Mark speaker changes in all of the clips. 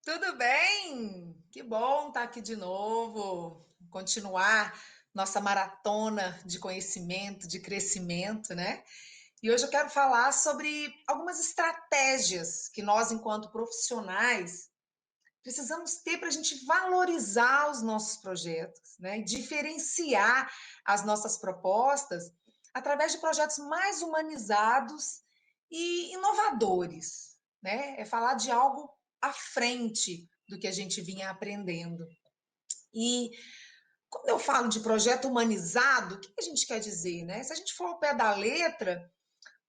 Speaker 1: Tudo bem? Que bom estar aqui de novo, continuar nossa maratona de conhecimento, de crescimento, né? E hoje eu quero falar sobre algumas estratégias que nós, enquanto profissionais, precisamos ter para a gente valorizar os nossos projetos, né? E diferenciar as nossas propostas através de projetos mais humanizados e inovadores, né? É falar de algo à frente do que a gente vinha aprendendo. E quando eu falo de projeto humanizado, o que a gente quer dizer, né? Se a gente for ao pé da letra,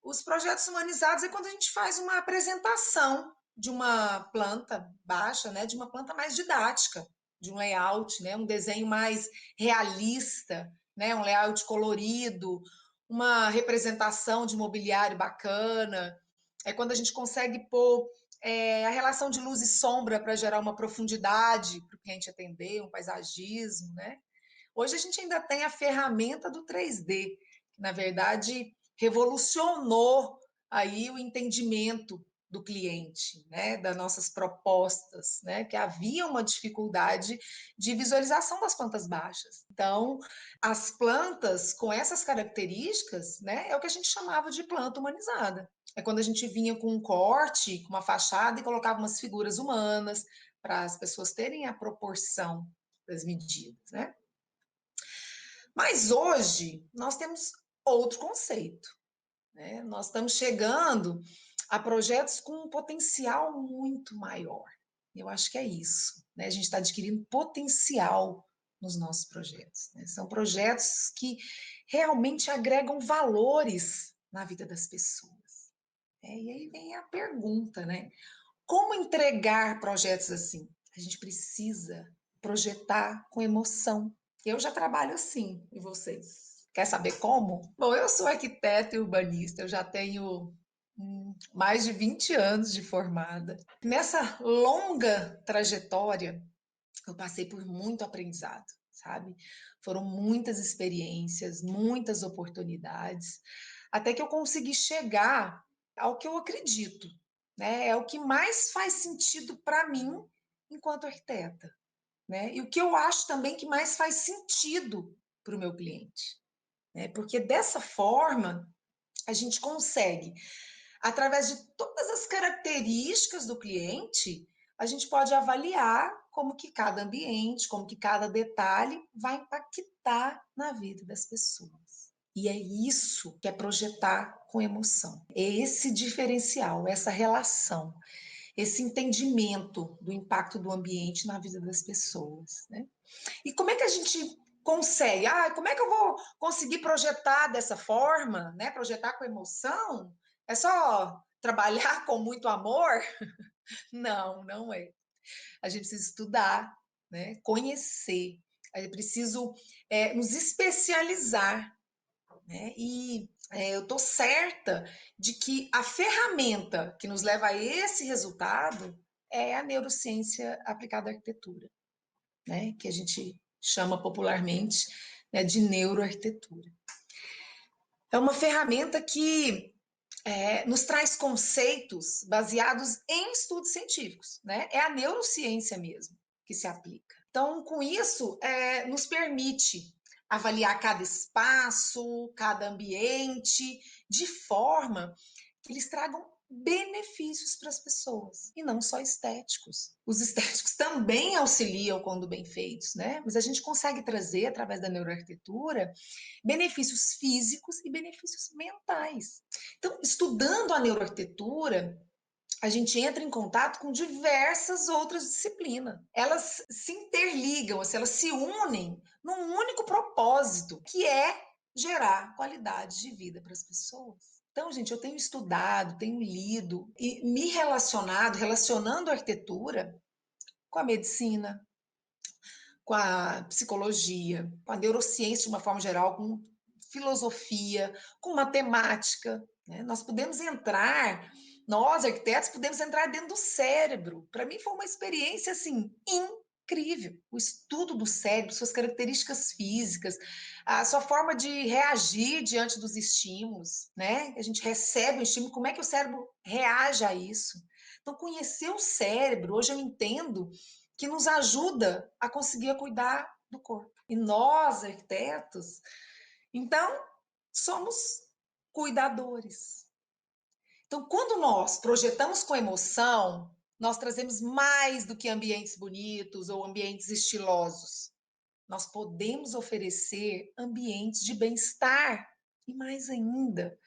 Speaker 1: os projetos humanizados é quando a gente faz uma apresentação de uma planta baixa, né, de uma planta mais didática, de um layout, né, um desenho mais realista, né, um layout colorido, uma representação de mobiliário bacana. É quando a gente consegue pôr a relação de luz e sombra para gerar uma profundidade para o cliente atender, um paisagismo, né? Hoje a gente ainda tem a ferramenta do 3D, que na verdade revolucionou aí o entendimento do cliente, né, das nossas propostas, né, que havia uma dificuldade de visualização das plantas baixas. Então, as plantas com essas características, né, é o que a gente chamava de planta humanizada. É quando a gente vinha com um corte, com uma fachada e colocava umas figuras humanas para as pessoas terem a proporção das medidas, né? Mas hoje nós temos outro conceito, né? Nós estamos chegando a projetos com um potencial muito maior. Eu acho que é isso, né? A gente está adquirindo potencial nos nossos projetos, né? São projetos que realmente agregam valores na vida das pessoas. E aí vem a pergunta, né? Como entregar projetos assim? A gente precisa projetar com emoção. Eu já trabalho assim, e vocês? Quer saber como? Bom, eu sou arquiteta e urbanista, eu já tenho mais de 20 anos de formada. Nessa longa trajetória, eu passei por muito aprendizado, sabe? Foram muitas experiências, muitas oportunidades, até que eu consegui chegar ao que eu acredito, né? É o que mais faz sentido para mim enquanto arquiteta, né? E o que eu acho também que mais faz sentido para o meu cliente, né? Porque dessa forma a gente consegue, através de todas as características do cliente, a gente pode avaliar como que cada ambiente, como que cada detalhe vai impactar na vida das pessoas. E é isso que é projetar com emoção. É esse diferencial, essa relação, esse entendimento do impacto do ambiente na vida das pessoas, né? E como é que a gente consegue? Como é que eu vou conseguir projetar dessa forma, né? Projetar com emoção? É só trabalhar com muito amor? Não, não é. A gente precisa estudar, né? Conhecer. É preciso nos especializar, né? Eu estou certa de que a ferramenta que nos leva a esse resultado é a neurociência aplicada à arquitetura, né? Que a gente chama popularmente, né, de neuroarquitetura. É uma ferramenta que nos traz conceitos baseados em estudos científicos, né? É a neurociência mesmo que se aplica. Então, com isso, nos permite avaliar cada espaço, cada ambiente, de forma que eles tragam benefícios para as pessoas e não só estéticos. Os estéticos também auxiliam quando bem feitos, né? Mas a gente consegue trazer, através da neuroarquitetura, benefícios físicos e benefícios mentais. Então, estudando a neuroarquitetura, a gente entra em contato com diversas outras disciplinas. Elas se interligam, assim, elas se unem num único propósito, que é gerar qualidade de vida para as pessoas. Então, gente, eu tenho estudado, tenho lido e me relacionando a arquitetura com a medicina, com a psicologia, com a neurociência de uma forma geral, com filosofia, com matemática, né? Nós arquitetos podemos entrar dentro do cérebro. Para mim foi uma experiência assim incrível. O estudo do cérebro, suas características físicas, a sua forma de reagir diante dos estímulos, né? A gente recebe um estímulo, como é que o cérebro reage a isso? Então, conhecer o cérebro, hoje eu entendo que nos ajuda a conseguir cuidar do corpo. E nós, arquitetos, então, somos cuidadores. Então, quando nós projetamos com emoção, nós trazemos mais do que ambientes bonitos ou ambientes estilosos. Nós podemos oferecer ambientes de bem-estar e mais ainda,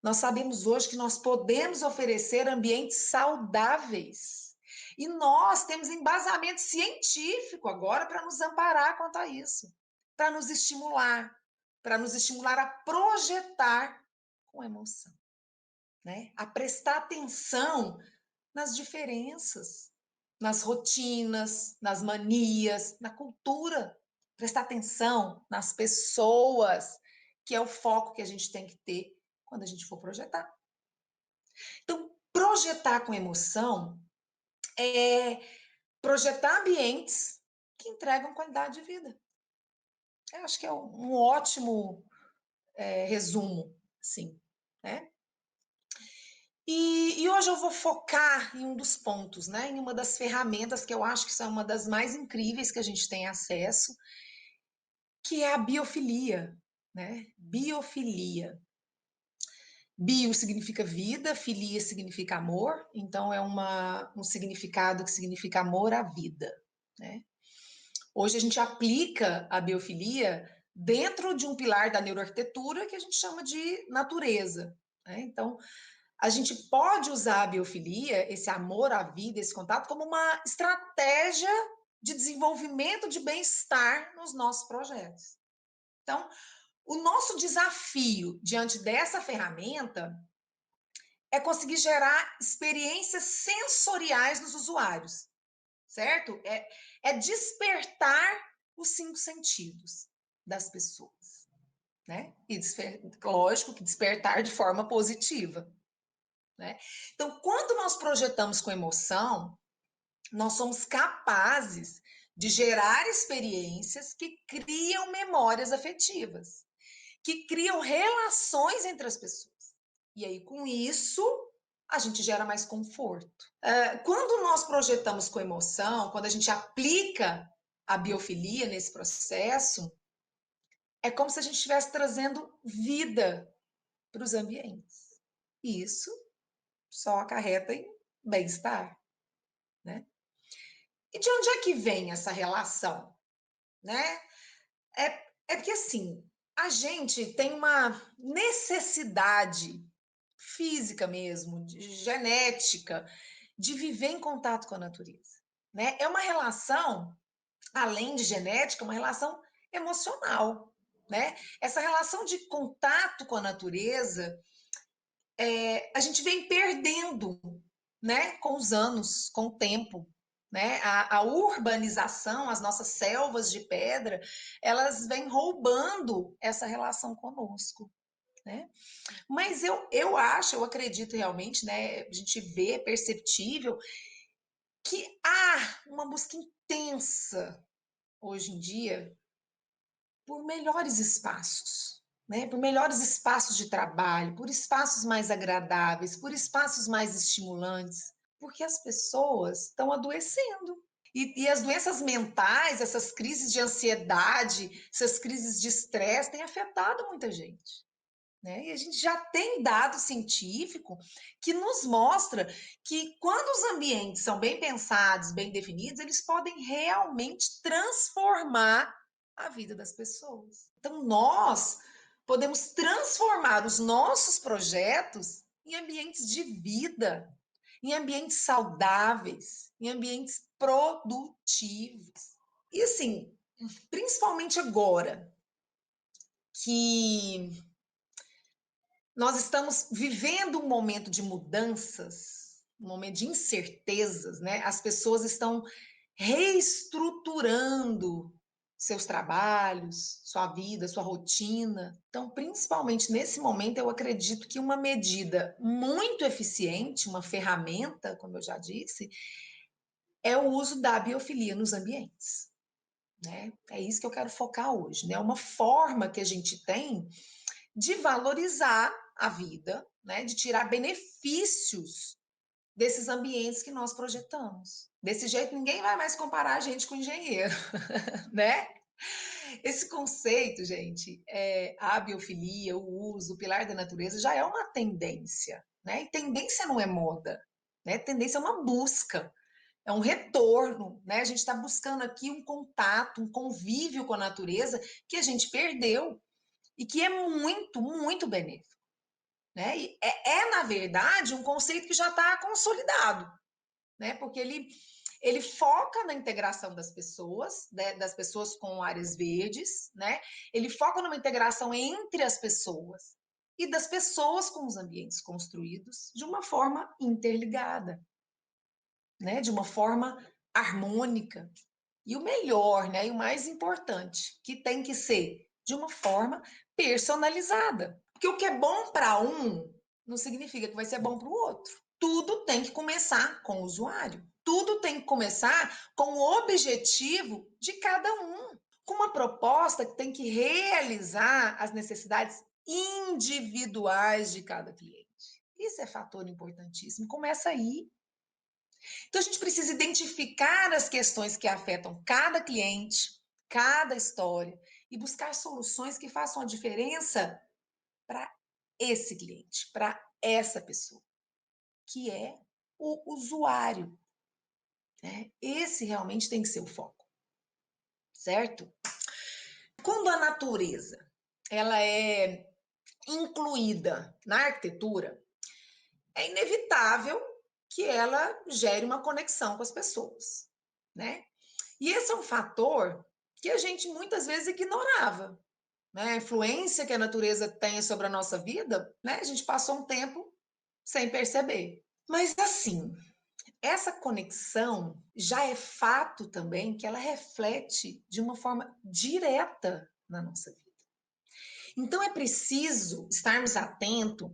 Speaker 1: nós sabemos hoje que nós podemos oferecer ambientes saudáveis. E nós temos embasamento científico agora para nos amparar quanto a isso, para nos estimular a projetar com emoção, né? A prestar atenção nas diferenças, nas rotinas, nas manias, na cultura. Prestar atenção nas pessoas, que é o foco que a gente tem que ter quando a gente for projetar. Então, projetar com emoção é projetar ambientes que entregam qualidade de vida. Eu acho que é um ótimo resumo, sim, né? E hoje eu vou focar em um dos pontos, né? Em uma das ferramentas que eu acho que são uma das mais incríveis que a gente tem acesso, que é a biofilia, né? Biofilia. Bio significa vida, filia significa amor, então é um significado que significa amor à vida, né? Hoje a gente aplica a biofilia dentro de um pilar da neuroarquitetura que a gente chama de natureza, né? Então, a gente pode usar a biofilia, esse amor à vida, esse contato, como uma estratégia de desenvolvimento de bem-estar nos nossos projetos. Então, o nosso desafio diante dessa ferramenta é conseguir gerar experiências sensoriais nos usuários, certo? É despertar os 5 sentidos das pessoas, né? E lógico que despertar de forma positiva, né? Então, quando nós projetamos com emoção, nós somos capazes de gerar experiências que criam memórias afetivas, que criam relações entre as pessoas. E aí, com isso, a gente gera mais conforto. Quando nós projetamos com emoção, quando a gente aplica a biofilia nesse processo, é como se a gente estivesse trazendo vida para os ambientes. E isso só acarreta em bem-estar, né? E de onde é que vem essa relação, né? É porque, assim, a gente tem uma necessidade física mesmo, de genética, de viver em contato com a natureza, né? É uma relação, além de genética, uma relação emocional, né? Essa relação de contato com a natureza, a gente vem perdendo, né? Com os anos, com o tempo, né? A urbanização, as nossas selvas de pedra, elas vêm roubando essa relação conosco, né? Mas eu acredito realmente, né? A gente vê, é perceptível que há uma busca intensa hoje em dia por melhores espaços, né? Por melhores espaços de trabalho, por espaços mais agradáveis, por espaços mais estimulantes, porque as pessoas estão adoecendo. E as doenças mentais, essas crises de ansiedade, essas crises de estresse, têm afetado muita gente, né? E a gente já tem dado científico que nos mostra que quando os ambientes são bem pensados, bem definidos, eles podem realmente transformar a vida das pessoas. Então, nós podemos transformar os nossos projetos em ambientes de vida, em ambientes saudáveis, em ambientes produtivos. E assim, principalmente agora que nós estamos vivendo um momento de mudanças, um momento de incertezas, né? As pessoas estão reestruturando seus trabalhos, sua vida, sua rotina. Então, principalmente nesse momento, eu acredito que uma medida muito eficiente, uma ferramenta, como eu já disse, é o uso da biofilia nos ambientes, né? É isso que eu quero focar hoje, né? É uma forma que a gente tem de valorizar a vida, né? De tirar benefícios desses ambientes que nós projetamos. Desse jeito, ninguém vai mais comparar a gente com engenheiro, né? Esse conceito, gente, a biofilia, o uso, o pilar da natureza, já é uma tendência, né? E tendência não é moda, né? Tendência é uma busca, é um retorno, né? A gente está buscando aqui um contato, um convívio com a natureza que a gente perdeu e que é muito, muito benéfico, né? E na verdade, um conceito que já está consolidado, né? Porque ele foca na integração das pessoas, né? Das pessoas com áreas verdes, né? Ele foca numa integração entre as pessoas e das pessoas com os ambientes construídos de uma forma interligada, né? De uma forma harmônica. E o melhor, né? E o mais importante, que tem que ser de uma forma personalizada. Porque o que é bom para um não significa que vai ser bom para o outro. Tudo tem que começar com o usuário. Tudo tem que começar com o objetivo de cada um. Com uma proposta que tem que realizar as necessidades individuais de cada cliente. Isso é fator importantíssimo. Começa aí. Então, a gente precisa identificar as questões que afetam cada cliente, cada história, e buscar soluções que façam a diferença para esse cliente, para essa pessoa, que é o usuário, né? Esse realmente tem que ser o foco, certo? Quando a natureza ela é incluída na arquitetura, é inevitável que ela gere uma conexão com as pessoas, né? E esse é um fator que a gente muitas vezes ignorava, né? A influência que a natureza tem sobre a nossa vida, né? A gente passou um tempo sem perceber. Mas assim, essa conexão já é fato também que ela reflete de uma forma direta na nossa vida. Então é preciso estarmos atentos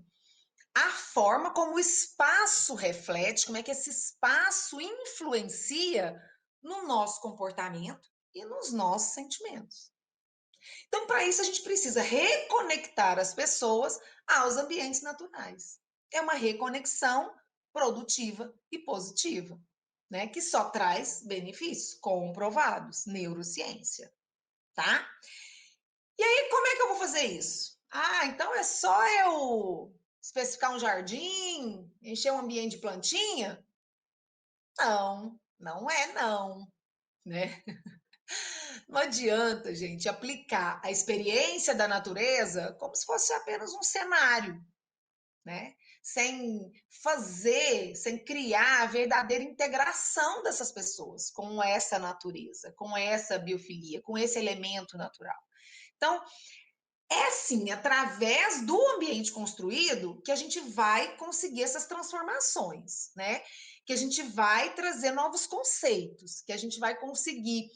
Speaker 1: à forma como o espaço reflete, como é que esse espaço influencia no nosso comportamento e nos nossos sentimentos. Então, para isso, a gente precisa reconectar as pessoas aos ambientes naturais. É uma reconexão produtiva e positiva, né? Que só traz benefícios comprovados, neurociência, tá? E aí, como é que eu vou fazer isso? Ah, então é só eu especificar um jardim, encher um ambiente de plantinha? Não, não é não, né? Não adianta, gente, aplicar a experiência da natureza como se fosse apenas um cenário, né? Sem fazer, sem criar a verdadeira integração dessas pessoas com essa natureza, com essa biofilia, com esse elemento natural. Então, é sim através do ambiente construído que a gente vai conseguir essas transformações, né? Que a gente vai trazer novos conceitos, que a gente vai conseguir,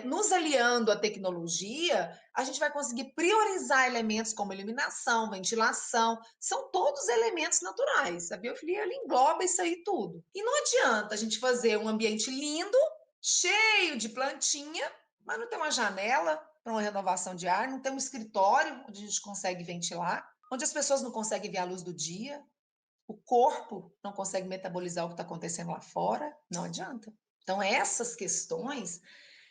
Speaker 1: nos aliando à tecnologia, a gente vai conseguir priorizar elementos como iluminação, ventilação, são todos elementos naturais. A biofilia ela engloba isso aí tudo. E não adianta a gente fazer um ambiente lindo, cheio de plantinha, mas não tem uma janela para uma renovação de ar, não tem um escritório onde a gente consegue ventilar, onde as pessoas não conseguem ver a luz do dia, o corpo não consegue metabolizar o que está acontecendo lá fora, não adianta. Então, essas questões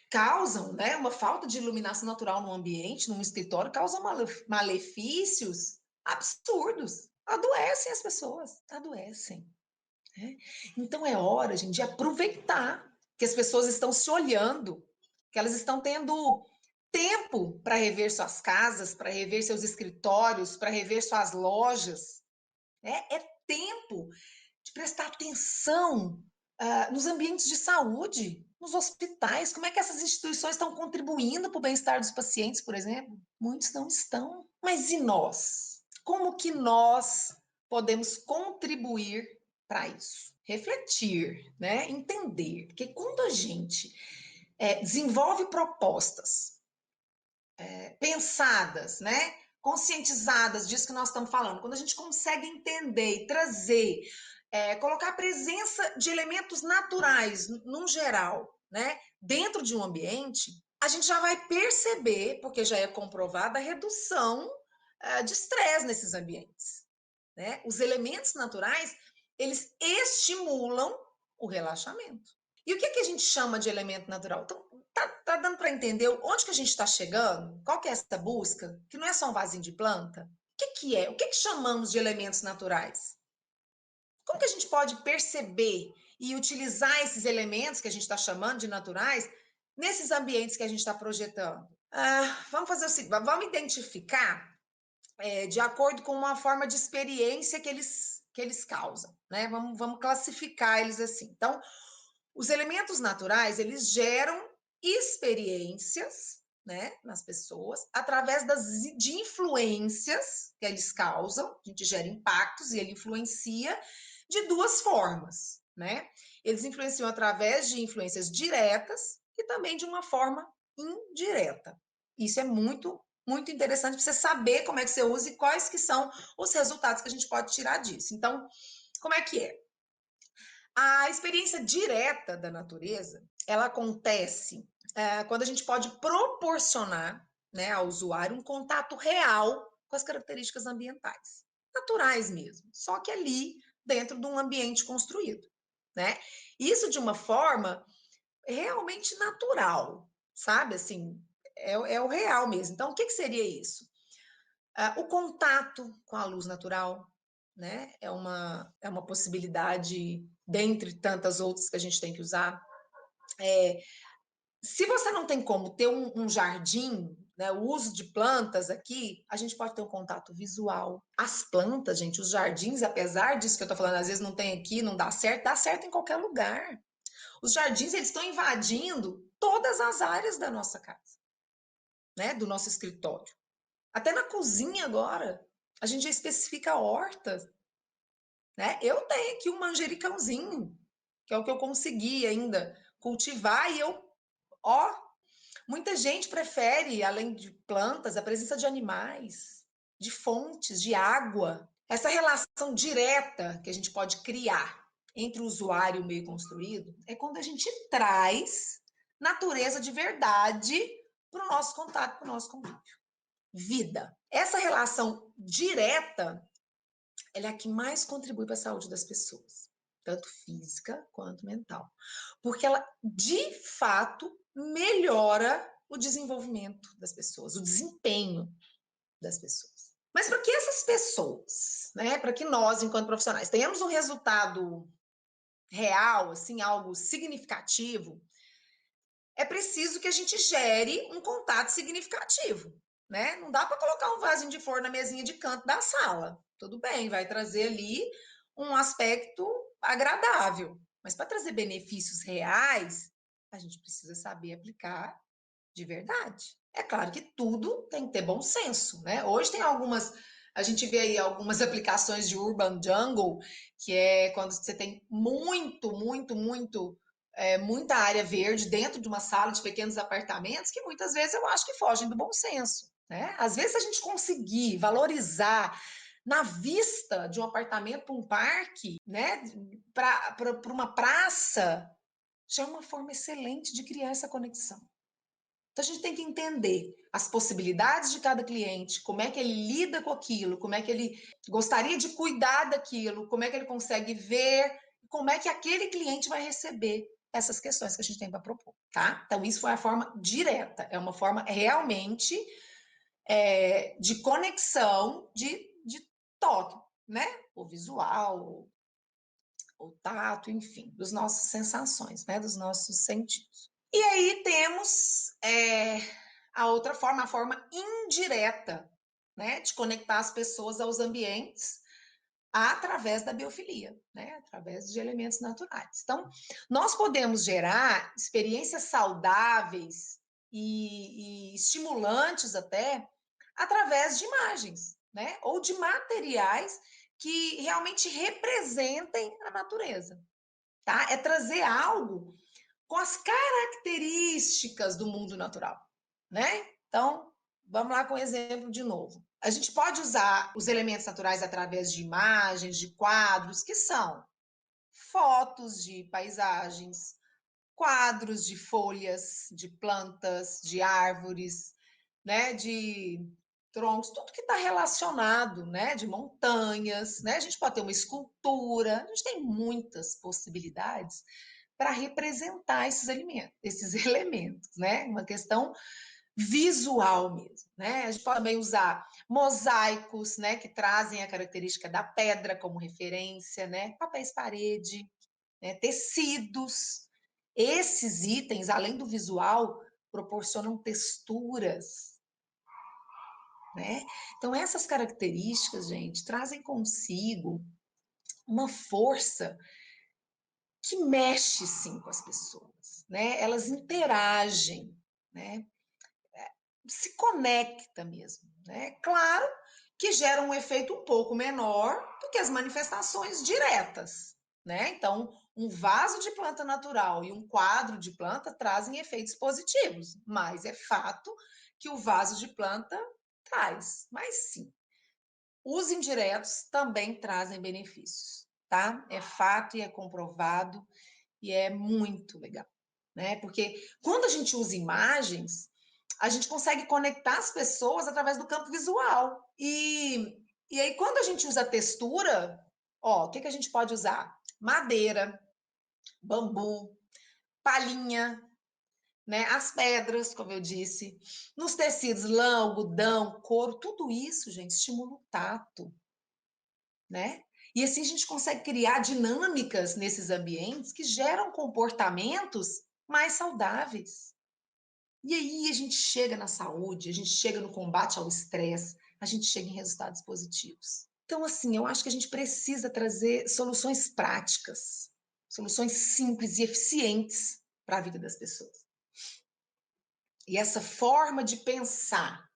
Speaker 1: causam, né, uma falta de iluminação natural no ambiente, num escritório, causam malefícios absurdos. Adoecem as pessoas, adoecem. Né? Então, é hora, gente, de aproveitar que as pessoas estão se olhando, que elas estão tendo tempo para rever suas casas, para rever seus escritórios, para rever suas lojas. É tempo de prestar atenção nos ambientes de saúde, nos hospitais. Como é que essas instituições estão contribuindo para o bem-estar dos pacientes, por exemplo? Muitos não estão. Mas e nós? Como que nós podemos contribuir para isso? Refletir, né? Entender. Porque quando a gente desenvolve propostas pensadas, né? Conscientizadas disso que nós estamos falando, quando a gente consegue entender e trazer, colocar a presença de elementos naturais, num geral, né? Dentro de um ambiente, a gente já vai perceber, porque já é comprovada, a redução de estresse nesses ambientes. Né? Os elementos naturais eles estimulam o relaxamento. E o que, que a gente chama de elemento natural? Então, tá dando para entender onde que a gente está chegando? Qual que é essa busca? Que não é só um vasinho de planta? O que, que é? O que, que chamamos de elementos naturais? Como que a gente pode perceber e utilizar esses elementos que a gente está chamando de naturais nesses ambientes que a gente está projetando? Vamos fazer o seguinte, vamos identificar de acordo com uma forma de experiência que eles causam, né? Vamos classificar eles assim. Então, os elementos naturais, eles geram experiências, né, nas pessoas, através de influências que eles causam, a gente gera impactos e ele influencia de duas formas, né? Eles influenciam através de influências diretas e também de uma forma indireta. Isso é muito interessante para você saber como é que você usa e quais que são os resultados que a gente pode tirar disso. Então, como é que é? A experiência direta da natureza, ela acontece quando a gente pode proporcionar, né, ao usuário um contato real com as características ambientais, naturais mesmo, só que ali dentro de um ambiente construído, né? Isso de uma forma realmente natural, sabe? Assim, é o real mesmo. Então, o que, que seria isso? O contato com a luz natural, né? É uma possibilidade, dentre tantas outras que a gente tem que usar. Se você não tem como ter um jardim, né, o uso de plantas aqui, a gente pode ter um contato visual. As plantas, gente, os jardins, apesar disso que eu tô falando, às vezes não tem aqui, não dá certo em qualquer lugar. Os jardins, eles estão invadindo todas as áreas da nossa casa, né, do nosso escritório. Até na cozinha agora, a gente já especifica a horta, né? Eu tenho aqui um manjericãozinho, que é o que eu consegui ainda cultivar e muita gente prefere, além de plantas, a presença de animais, de fontes, de água. Essa relação direta que a gente pode criar entre o usuário e o meio construído é quando a gente traz natureza de verdade para o nosso contato, para o nosso convívio. Vida. Essa relação direta, ela é a que mais contribui para a saúde das pessoas, tanto física quanto mental, porque ela, de fato, melhora o desenvolvimento das pessoas, o desempenho das pessoas. Mas para que essas pessoas, né, para que nós, enquanto profissionais, tenhamos um resultado real, assim, algo significativo, é preciso que a gente gere um contato significativo, né? Não dá para colocar um vasinho de flor na mesinha de canto da sala. Tudo bem, vai trazer ali um aspecto agradável, mas para trazer benefícios reais, a gente precisa saber aplicar de verdade. É claro que tudo tem que ter bom senso, né? Hoje tem a gente vê aí algumas aplicações de Urban Jungle, que é quando você tem muita área verde dentro de uma sala de pequenos apartamentos, que muitas vezes eu acho que fogem do bom senso, né? Às vezes a gente conseguir valorizar na vista de um apartamento para um parque, né, para uma praça, já é uma forma excelente de criar essa conexão. Então a gente tem que entender as possibilidades de cada cliente, como é que ele lida com aquilo, como é que ele gostaria de cuidar daquilo, como é que ele consegue ver, como é que aquele cliente vai receber essas questões que a gente tem para propor, tá? Então isso foi a forma direta, é uma forma realmente de conexão, de toque, né? O visual, o tato, enfim, das nossas sensações, né? Dos nossos sentidos. E aí temos a outra forma, a forma indireta, né, de conectar as pessoas aos ambientes através da biofilia, né, através de elementos naturais. Então, nós podemos gerar experiências saudáveis e estimulantes até através de imagens, né, ou de materiais que realmente representem a natureza, tá? É trazer algo com as características do mundo natural, né? Então, vamos lá com o exemplo de novo. A gente pode usar os elementos naturais através de imagens, de quadros, que são fotos de paisagens, quadros de folhas, de plantas, de árvores, né? De troncos, tudo que está relacionado, né? De montanhas, né? A gente pode ter uma escultura, a gente tem muitas possibilidades para representar esses elementos, né? Uma questão visual mesmo, né? A gente pode também usar mosaicos, né, que trazem a característica da pedra como referência, né? Papéis parede, né? Tecidos. Esses itens, além do visual, proporcionam texturas, né? Então essas características, gente, trazem consigo uma força que mexe sim com as pessoas, né? Elas interagem, né? Se conecta mesmo, né? Claro que gera um efeito um pouco menor do que as manifestações diretas, né? Então, um vaso de planta natural e um quadro de planta trazem efeitos positivos, mas é fato que o vaso de planta traz, mas sim, os indiretos também trazem benefícios, tá? É fato e é comprovado e é muito legal, né? Porque quando a gente usa imagens, a gente consegue conectar as pessoas através do campo visual. E aí, quando a gente usa textura, ó, o que a gente pode usar? Madeira, bambu, palhinha, né? As pedras, como eu disse, nos tecidos, lã, algodão, couro, tudo isso, gente, estimula o tato, né? E assim a gente consegue criar dinâmicas nesses ambientes que geram comportamentos mais saudáveis. E aí a gente chega na saúde, a gente chega no combate ao estresse, a gente chega em resultados positivos. Então, assim, eu acho que a gente precisa trazer soluções práticas, soluções simples e eficientes para a vida das pessoas. E essa forma de pensar,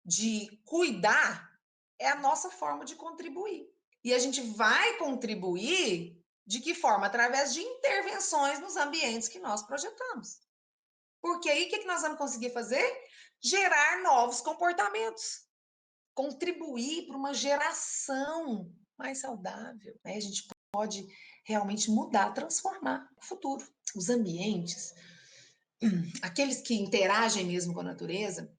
Speaker 1: de cuidar, é a nossa forma de contribuir. E a gente vai contribuir de que forma? Através de intervenções nos ambientes que nós projetamos. Porque aí o que nós vamos conseguir fazer? Gerar novos comportamentos, contribuir para uma geração mais saudável. Né? A gente pode realmente mudar, transformar o futuro. Os ambientes, aqueles que interagem mesmo com a natureza,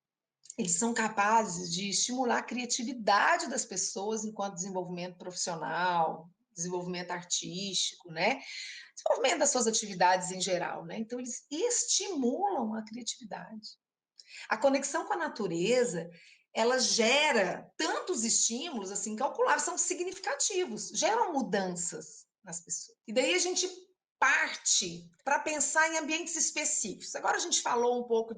Speaker 1: eles são capazes de estimular a criatividade das pessoas enquanto desenvolvimento profissional, desenvolvimento artístico, né? Desenvolvimento das suas atividades em geral, né? Então, eles estimulam a criatividade. A conexão com a natureza, ela gera tantos estímulos, assim, calculáveis, são significativos, geram mudanças nas pessoas. E daí a gente parte para pensar em ambientes específicos. Agora a gente falou um pouco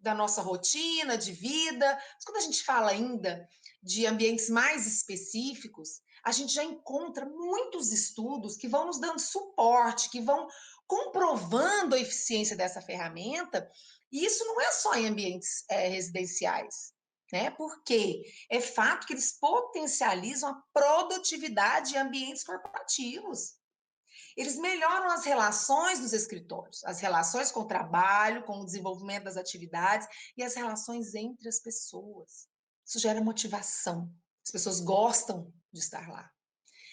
Speaker 1: da nossa rotina, de vida, mas quando a gente fala ainda de ambientes mais específicos, a gente já encontra muitos estudos que vão nos dando suporte, que vão comprovando a eficiência dessa ferramenta, e isso não é só em ambientes residenciais, né? Porque é fato que eles potencializam a produtividade em ambientes corporativos. Eles melhoram as relações nos escritórios, as relações com o trabalho, com o desenvolvimento das atividades e as relações entre as pessoas. Isso gera motivação. As pessoas gostam de estar lá.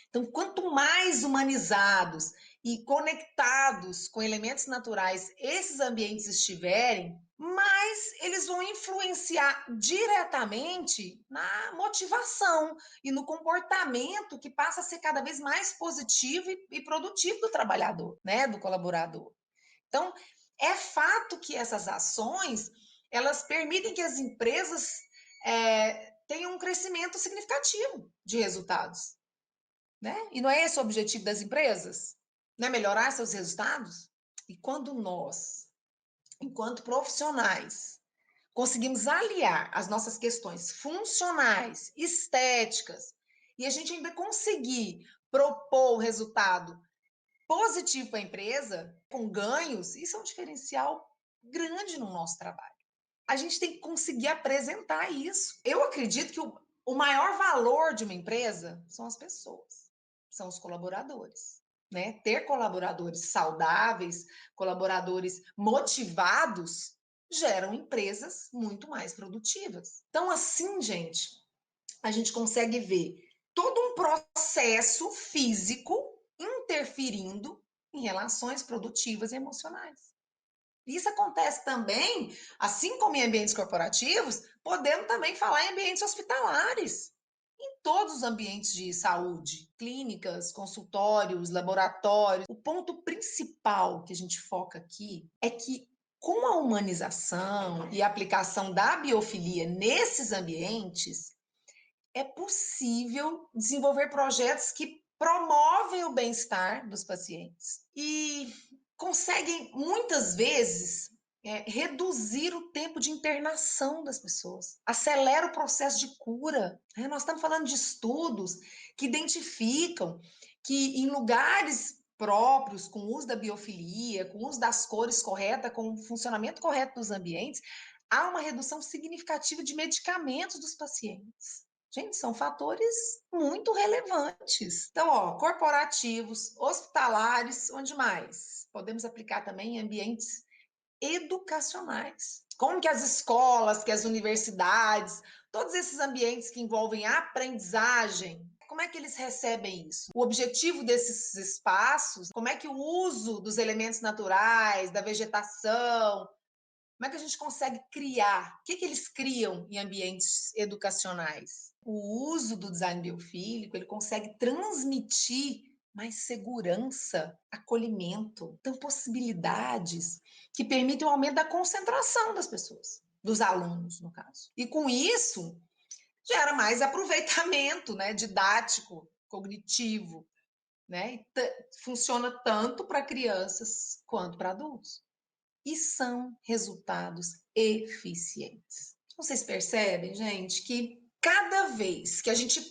Speaker 1: Então, quanto mais humanizados e conectados com elementos naturais esses ambientes estiverem, mais eles vão influenciar diretamente na motivação e no comportamento que passa a ser cada vez mais positivo e produtivo do trabalhador, né, do colaborador. Então, é fato que essas ações, elas permitem que as empresas tenham um crescimento significativo de resultados. Né? E não é esse o objetivo das empresas? Não é melhorar seus resultados? E quando nós, enquanto profissionais, conseguimos aliar as nossas questões funcionais, estéticas, e a gente ainda conseguir propor o resultado positivo para a empresa, com ganhos, isso é um diferencial grande no nosso trabalho. A gente tem que conseguir apresentar isso. Eu acredito que o maior valor de uma empresa são as pessoas, são os colaboradores. Né? Ter colaboradores saudáveis, colaboradores motivados, geram empresas muito mais produtivas. Então, assim, gente, a gente consegue ver todo um processo físico interferindo em relações produtivas e emocionais. Isso acontece também, assim como em ambientes corporativos, podemos também falar em ambientes hospitalares. Em todos os ambientes de saúde, clínicas, consultórios, laboratórios. O ponto principal que a gente foca aqui é que, com a humanização e a aplicação da biofilia nesses ambientes, é possível desenvolver projetos que promovem o bem-estar dos pacientes e conseguem, muitas vezes, reduzir o tempo de internação das pessoas, acelera o processo de cura. Nós estamos falando de estudos que identificam que em lugares próprios, com o uso da biofilia, com o uso das cores corretas, com o funcionamento correto dos ambientes, há uma redução significativa de medicamentos dos pacientes. Gente, são fatores muito relevantes. Então, ó, corporativos, hospitalares, onde mais? Podemos aplicar também em ambientes educacionais. Como que as escolas, que as universidades, todos esses ambientes que envolvem aprendizagem, como é que eles recebem isso? O objetivo desses espaços, como é que o uso dos elementos naturais, da vegetação, como é que a gente consegue criar? O que eles criam em ambientes educacionais? O uso do design biofílico, ele consegue transmitir mais segurança, acolhimento, então possibilidades que permitem o aumento da concentração das pessoas, dos alunos, no caso. E com isso, gera mais aproveitamento, né, didático, cognitivo, né? Funciona tanto para crianças quanto para adultos. E são resultados eficientes. Vocês percebem, gente, que cada vez que a gente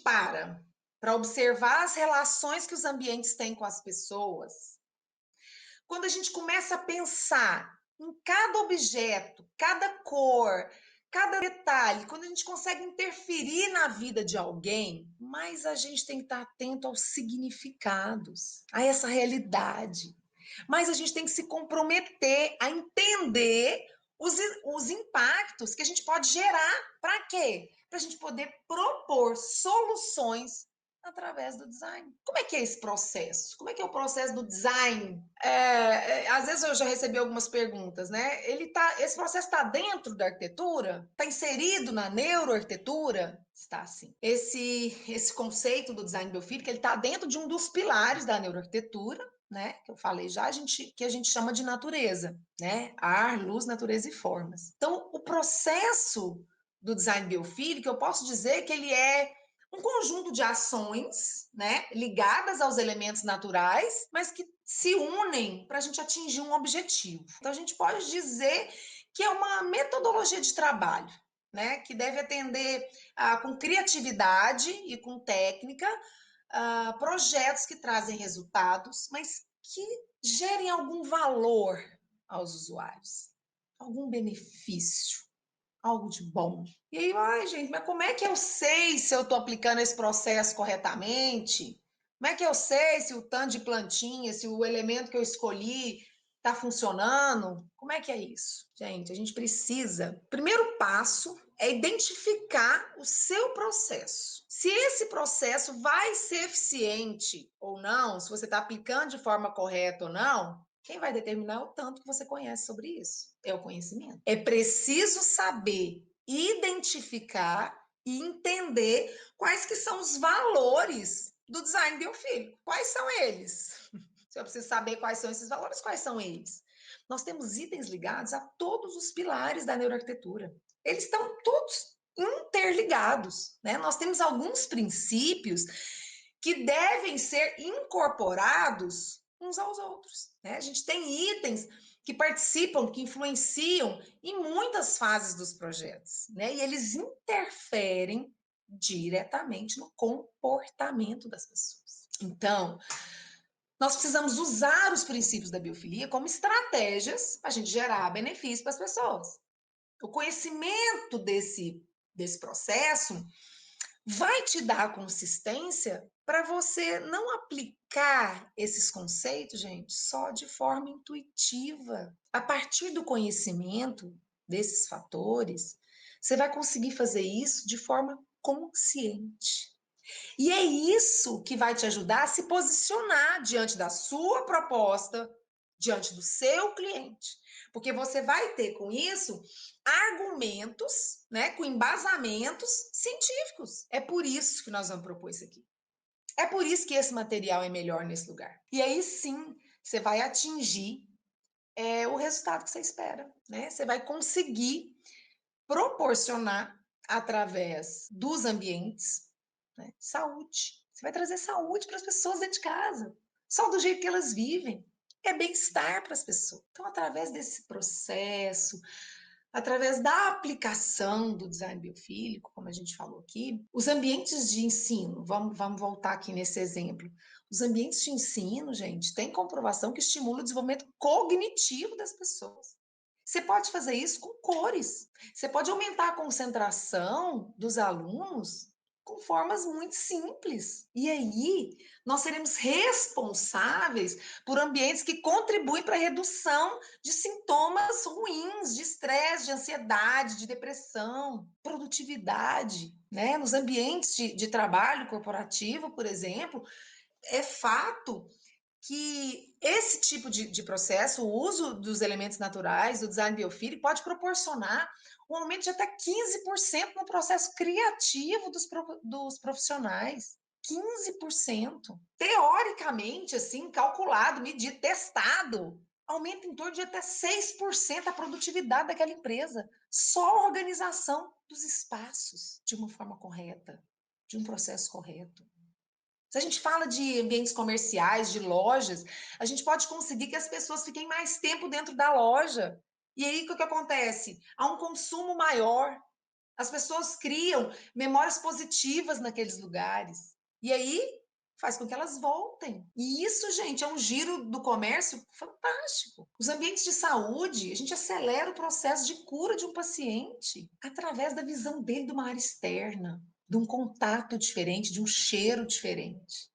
Speaker 1: para observar as relações que os ambientes têm com as pessoas, quando a gente começa a pensar em cada objeto, cada cor, cada detalhe, quando a gente consegue interferir na vida de alguém, mais a gente tem que estar atento aos significados, a essa realidade. Mas a gente tem que se comprometer a entender os impactos que a gente pode gerar. Para quê? Para a gente poder propor soluções através do design. Como é que é esse processo? Como é que é o processo do design? Às vezes eu já recebi algumas perguntas, né? Esse processo está dentro da arquitetura? Está inserido na neuroarquitetura? Está sim. Esse conceito do design biofílico, ele está dentro de um dos pilares da neuroarquitetura, né, que eu falei já, que a gente chama de natureza, né? Ar, luz, natureza e formas. Então, o processo do design biofílico, eu posso dizer que ele é um conjunto de ações, né, ligadas aos elementos naturais, mas que se unem para a gente atingir um objetivo. Então, a gente pode dizer que é uma metodologia de trabalho, né, que deve atender com criatividade e com técnica projetos que trazem resultados, mas que gerem algum valor aos usuários, algum benefício, algo de bom. E aí, ai, gente, mas como é que eu sei se eu estou aplicando esse processo corretamente? Como é que eu sei se o tanto de plantinha, se o elemento que eu escolhi está funcionando? Como é que é isso? Gente, a gente precisa. O primeiro passo é identificar o seu processo. Se esse processo vai ser eficiente ou não, se você está aplicando de forma correta ou não, quem vai determinar o tanto que você conhece sobre isso? É o conhecimento. É preciso saber identificar e entender quais que são os valores do design biofílico. Quais são eles? Se eu preciso saber quais são esses valores, quais são eles? Nós temos itens ligados a todos os pilares da neuroarquitetura. Eles estão todos interligados, né? Nós temos alguns princípios que devem ser incorporados uns aos outros, né? A gente tem itens que participam, que influenciam em muitas fases dos projetos, né? E eles interferem diretamente no comportamento das pessoas. Então, nós precisamos usar os princípios da biofilia como estratégias para a gente gerar benefício para as pessoas. O conhecimento desse processo vai te dar consistência para você não aplicar esses conceitos, gente, só de forma intuitiva. A partir do conhecimento desses fatores, você vai conseguir fazer isso de forma consciente. E é isso que vai te ajudar a se posicionar diante da sua proposta, diante do seu cliente, porque você vai ter com isso argumentos, né, com embasamentos científicos. É por isso que nós vamos propor isso aqui. É por isso que esse material é melhor nesse lugar. E aí sim, você vai atingir o resultado que você espera, né? Você vai conseguir proporcionar através dos ambientes, né, saúde. Você vai trazer saúde para as pessoas dentro de casa, só do jeito que elas vivem. É bem-estar para as pessoas. Então, através desse processo, através da aplicação do design biofílico, como a gente falou aqui, os ambientes de ensino, vamos voltar aqui nesse exemplo. Os ambientes de ensino, gente, tem comprovação que estimula o desenvolvimento cognitivo das pessoas. Você pode fazer isso com cores. Você pode aumentar a concentração dos alunos com formas muito simples. E aí, nós seremos responsáveis por ambientes que contribuem para a redução de sintomas ruins, de estresse, de ansiedade, de depressão, produtividade, né? Nos ambientes de trabalho corporativo, por exemplo, é fato que esse tipo de processo, o uso dos elementos naturais, do design biofílico, pode proporcionar um aumento de até 15% no processo criativo dos profissionais. 15%. Teoricamente, assim, calculado, medido, testado, aumenta em torno de até 6% a produtividade daquela empresa. Só a organização dos espaços de uma forma correta, de um processo correto. Se a gente fala de ambientes comerciais, de lojas, a gente pode conseguir que as pessoas fiquem mais tempo dentro da loja. E aí, o que acontece? Há um consumo maior. As pessoas criam memórias positivas naqueles lugares. E aí, faz com que elas voltem. E isso, gente, é um giro do comércio fantástico. Os ambientes de saúde, a gente acelera o processo de cura de um paciente através da visão dele de uma área externa, de um contato diferente, de um cheiro diferente.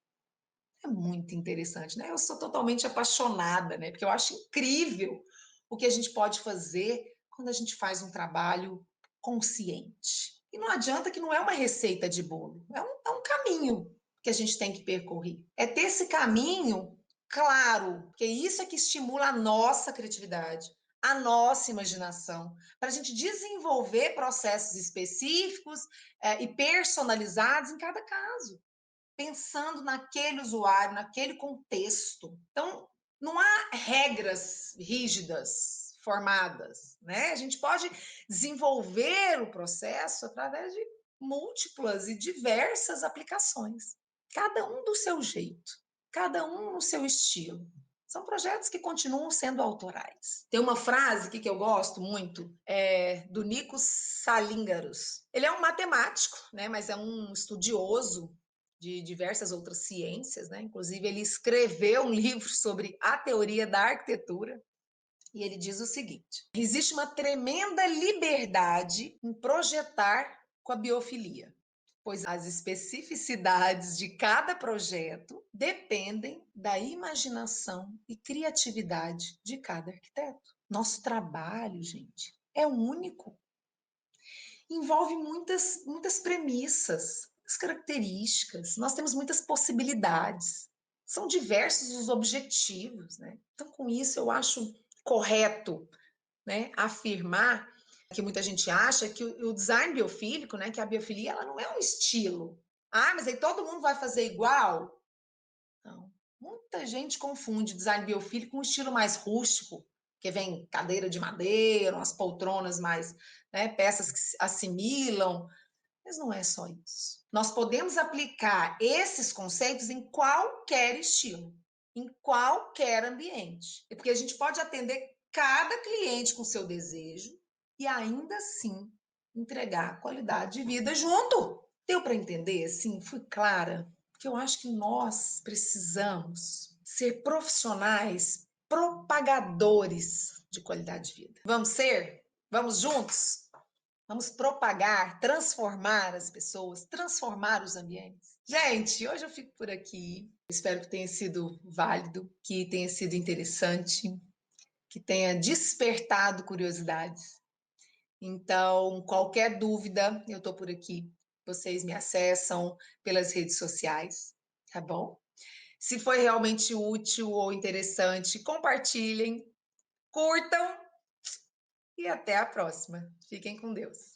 Speaker 1: É muito interessante, né? Eu sou totalmente apaixonada, né? Porque eu acho incrível o que a gente pode fazer quando a gente faz um trabalho consciente. E não adianta que não é uma receita de bolo, é um caminho que a gente tem que percorrer. É ter esse caminho claro, porque isso é que estimula a nossa criatividade, a nossa imaginação, para a gente desenvolver processos específicos e personalizados em cada caso, pensando naquele usuário, naquele contexto. Então, não há regras rígidas, formadas, né? A gente pode desenvolver o processo através de múltiplas e diversas aplicações, cada um do seu jeito, cada um no seu estilo. São projetos que continuam sendo autorais. Tem uma frase aqui que eu gosto muito, do Nikos Salingaros. Ele é um matemático, né, mas é um estudioso de diversas outras ciências, né? Inclusive, ele escreveu um livro sobre a teoria da arquitetura. E ele diz o seguinte: existe uma tremenda liberdade em projetar com a biofilia, pois as especificidades de cada projeto dependem da imaginação e criatividade de cada arquiteto. Nosso trabalho, gente, é único. Envolve muitas premissas, as características, nós temos muitas possibilidades. São diversos os objetivos, né? Então, com isso, eu acho correto, né, afirmar que muita gente acha que o design biofílico, né, que a biofilia, ela não é um estilo. Ah, mas aí todo mundo vai fazer igual? Não. Muita gente confunde design biofílico com um estilo mais rústico, que vem cadeira de madeira, umas poltronas mais, né, peças que se assimilam, mas não é só isso. Nós podemos aplicar esses conceitos em qualquer estilo, em qualquer ambiente. É porque a gente pode atender cada cliente com seu desejo e ainda assim entregar qualidade de vida junto. Deu para entender? Sim, fui clara? Porque eu acho que nós precisamos ser profissionais propagadores de qualidade de vida. Vamos ser? Vamos juntos? Vamos propagar, transformar as pessoas, transformar os ambientes. Gente, hoje eu fico por aqui. Espero que tenha sido válido, que tenha sido interessante, que tenha despertado curiosidades. Então, qualquer dúvida, eu estou por aqui. Vocês me acessam pelas redes sociais, tá bom? Se foi realmente útil ou interessante, compartilhem, curtam e até a próxima. Fiquem com Deus.